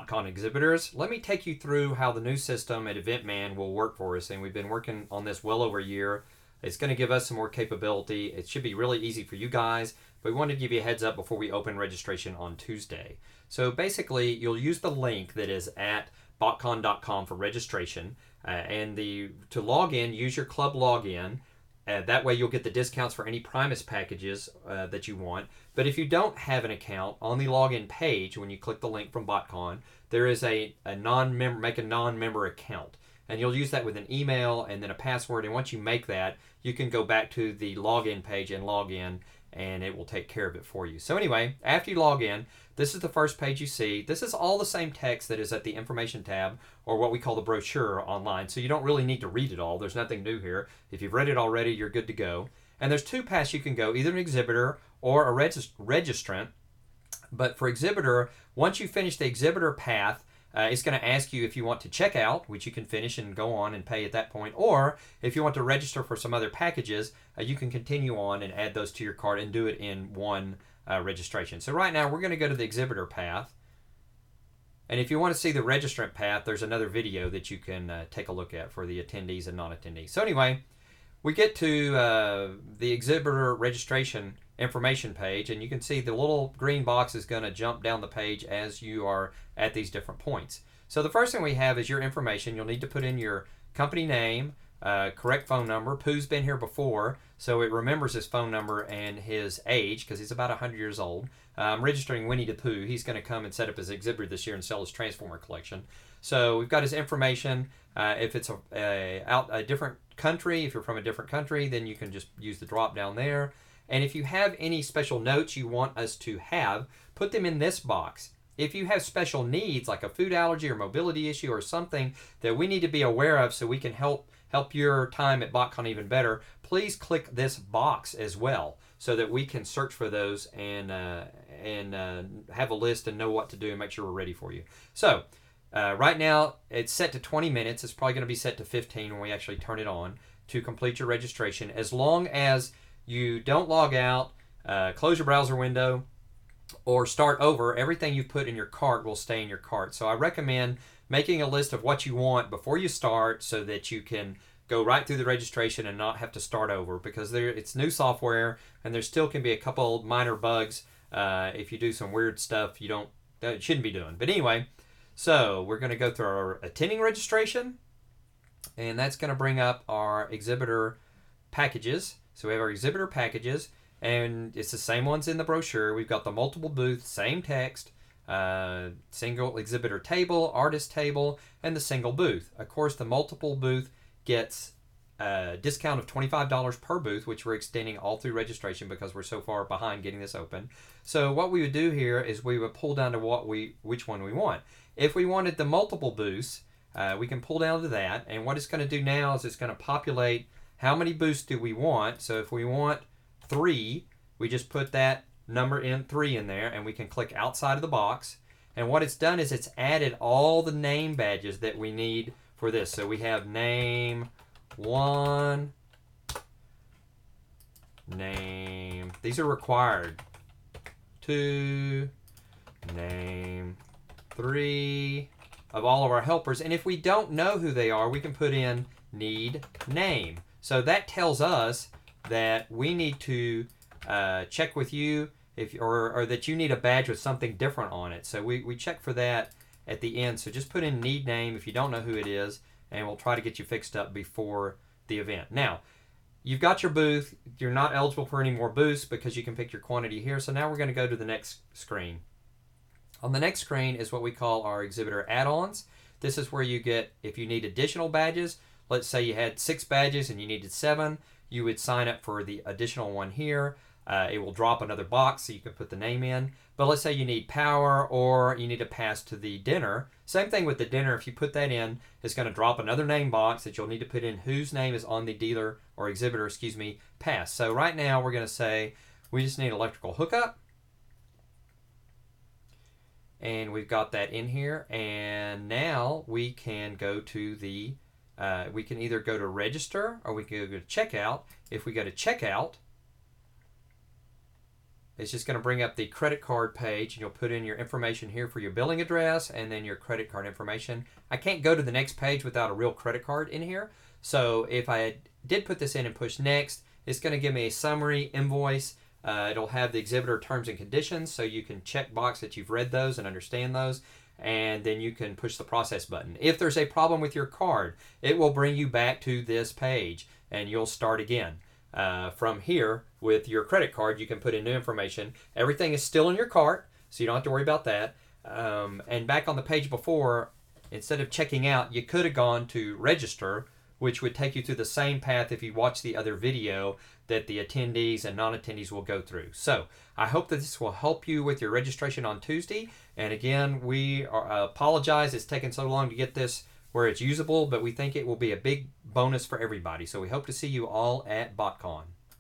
BotCon exhibitors. Let me take you through how the new system at EventMan will work for us, and we've been working on this well over a year. It's going to give us some more capability. It should be really easy for you guys, but we wanted to give you a heads up before we open registration on Tuesday. So basically, you'll use the link that is at botcon.com for registration, and to log in, use your club login. That way you'll get the discounts for any Primus packages that you want. But if you don't have an account, on the login page, when you click the link from BotCon, there is a non-member, make a non-member account. And you'll use that with an email and then a password. And once you make that, you can go back to the login page and log in, and it will take care of it for you. So anyway, after you log in, this is the first page you see. This is all the same text that is at the information tab, or what we call the brochure online. So you don't really need to read it all. There's nothing new here. If you've read it already, you're good to go. And there's two paths you can go, either an exhibitor or a registrant. But for exhibitor, once you finish the exhibitor path, it's going to ask you if you want to check out, which you can finish and go on and pay at that point, or if you want to register for some other packages, you can continue on and add those to your cart and do it in one registration. So right now we're going to go to the exhibitor path, and if you want to see the registrant path, there's another video that you can take a look at for the attendees and non-attendees. So anyway, we get to the exhibitor registration information page, and you can see the little green box is going to jump down the page as you are at these different points. So the first thing we have is your information. You'll need to put in your company name, correct phone number. Pooh's been here before, so it remembers his phone number and his age because he's about 100 years old. I'm registering Winnie the Pooh. He's going to come and set up his exhibitor this year and sell his Transformer collection. So we've got his information. If it's a different country, if you're from a different country, then you can just use the drop down there. And if you have any special notes you want us to have, put them in this box. If you have special needs, like a food allergy or mobility issue or something that we need to be aware of so we can help your time at BotCon even better, please click this box as well so that we can search for those and have a list and know what to do and make sure we're ready for you. So right now it's set to 20 minutes. It's probably going to be set to 15 when we actually turn it on to complete your registration, as long as you don't log out, close your browser window, or start over. Everything you've put in your cart will stay in your cart. So I recommend making a list of what you want before you start so that you can go right through the registration and not have to start over, because it's new software and there still can be a couple minor bugs if you do some weird stuff you shouldn't be doing. But anyway, so we're going to go through our attending registration, and that's going to bring up our exhibitor packages. So we have our exhibitor packages, and it's the same ones in the brochure. We've got the multiple booth, same text, single exhibitor table, artist table, and the single booth. Of course, the multiple booth gets a discount of $25 per booth, which we're extending all through registration because we're so far behind getting this open. So what we would do here is we would pull down to which one we want. If we wanted the multiple booths, we can pull down to that, and what it's going to do now is it's going to populate how many booths do we want. So if we want 3, we just put that number 3 in there, and we can click outside of the box. And what it's done is it's added all the name badges that we need for this. So we have name 1, name, these are required, 2, name 3 of all of our helpers. And if we don't know who they are, we can put in need name. So that tells us that we need to check with you or that you need a badge with something different on it. So we check for that at the end. So just put in need name if you don't know who it is, and we'll try to get you fixed up before the event. Now, you've got your booth. You're not eligible for any more booths because you can pick your quantity here. So now we're going to go to the next screen. On the next screen is what we call our exhibitor add-ons. This is where you get, if you need additional badges, let's say you had 6 badges and you needed 7, you would sign up for the additional one here. It will drop another box so you can put the name in. But let's say you need power or you need a pass to the dinner. Same thing with the dinner. If you put that in, it's going to drop another name box that you'll need to put in whose name is on the dealer or exhibitor, pass. So right now we're going to say we just need electrical hookup. And we've got that in here. And now we can go to the, we can either go to register or we can go to checkout. If we go to checkout, It's just going to bring up the credit card page, and you'll put in your information here for your billing address and then your credit card information. I can't go to the next page without a real credit card in here. So if I did put this in and push next, it's going to give me a summary invoice. It'll have the exhibitor terms and conditions, so you can check box that you've read those and understand those, and then you can push the process button. If there's a problem with your card, it will bring you back to this page, and you'll start again. From here, with your credit card, you can put in new information. Everything is still in your cart, so you don't have to worry about that. And back on the page before, instead of checking out, you could have gone to register, which would take you through the same path if you watch the other video that the attendees and non-attendees will go through. So I hope that this will help you with your registration on Tuesday. And again, we apologize it's taken so long to get this where it's usable, but we think it will be a big bonus for everybody. So we hope to see you all at BotCon.